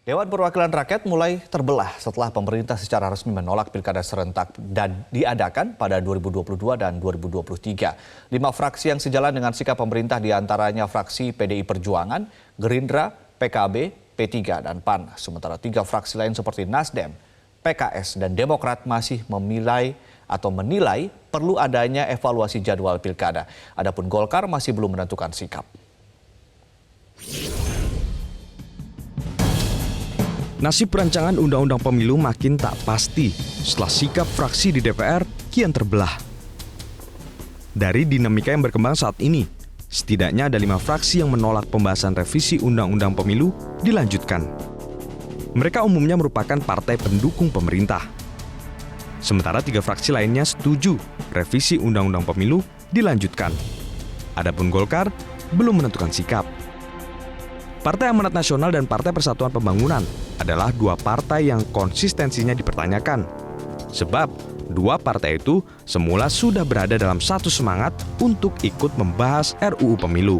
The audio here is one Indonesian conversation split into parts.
Dewan Perwakilan Rakyat mulai terbelah setelah pemerintah secara resmi menolak pilkada serentak dan diadakan pada 2022 dan 2023. 5 fraksi yang sejalan dengan sikap pemerintah diantaranya fraksi PDI Perjuangan, Gerindra, PKB, P3, dan PAN. Sementara 3 fraksi lain seperti Nasdem, PKS, dan Demokrat masih menilai perlu adanya evaluasi jadwal pilkada. Adapun Golkar masih belum menentukan sikap. Nasib rancangan Undang-Undang Pemilu makin tak pasti setelah sikap fraksi di DPR kian terbelah. Dari dinamika yang berkembang saat ini, setidaknya ada 5 fraksi yang menolak pembahasan revisi Undang-Undang Pemilu dilanjutkan. Mereka umumnya merupakan partai pendukung pemerintah. Sementara 3 fraksi lainnya setuju revisi Undang-Undang Pemilu dilanjutkan. Adapun Golkar belum menentukan sikap. Partai Amanat Nasional dan Partai Persatuan Pembangunan adalah 2 partai yang konsistensinya dipertanyakan. Sebab 2 partai itu semula sudah berada dalam satu semangat untuk ikut membahas RUU Pemilu.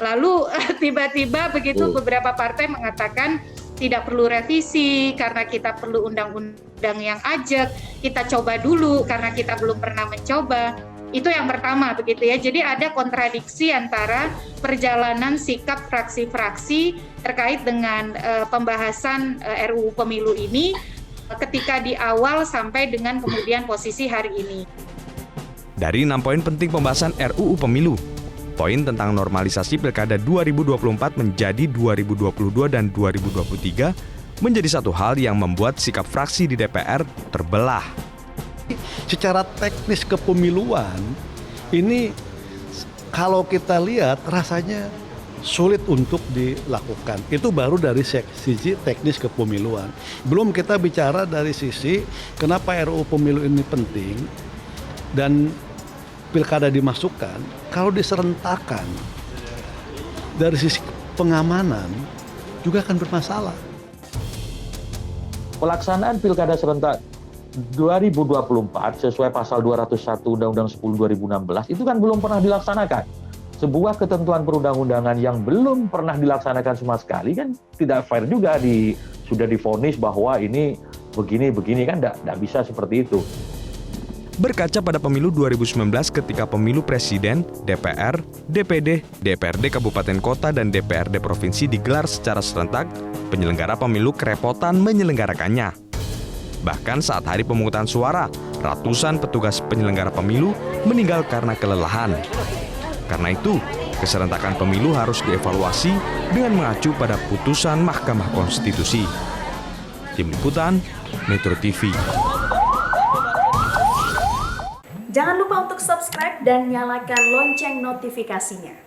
Lalu tiba-tiba begitu beberapa partai mengatakan tidak perlu revisi karena kita perlu undang-undang yang ajak, kita coba dulu karena kita belum pernah mencoba. Itu yang pertama begitu ya. Jadi ada kontradiksi antara perjalanan sikap fraksi-fraksi terkait dengan pembahasan RUU Pemilu ini ketika di awal sampai dengan kemudian posisi hari ini. Dari 6 poin penting pembahasan RUU Pemilu, poin tentang normalisasi Pilkada 2024 menjadi 2022 dan 2023 menjadi satu hal yang membuat sikap fraksi di DPR terbelah. Secara teknis kepemiluan, ini kalau kita lihat rasanya sulit untuk dilakukan. Itu baru dari sisi teknis kepemiluan. Belum kita bicara dari sisi kenapa RUU Pemilu ini penting dan pilkada dimasukkan. Kalau diserentakan dari sisi pengamanan juga akan bermasalah. Pelaksanaan pilkada serentak 2024 sesuai pasal 201 Undang-Undang 10 2016 itu kan belum pernah dilaksanakan. Sebuah ketentuan perundang-undangan yang belum pernah dilaksanakan sama sekali kan tidak fair juga, sudah divonis bahwa ini begini kan tidak bisa seperti itu. Berkaca pada pemilu 2019 ketika pemilu presiden, DPR, DPD, DPRD Kabupaten Kota, dan DPRD Provinsi digelar secara serentak, penyelenggara pemilu kerepotan menyelenggarakannya. Bahkan saat hari pemungutan suara, ratusan petugas penyelenggara pemilu meninggal karena kelelahan. Karena itu, keserentakan pemilu harus dievaluasi dengan mengacu pada putusan Mahkamah Konstitusi. Tim Liputan, Metro TV. Jangan lupa untuk subscribe dan nyalakan lonceng notifikasinya.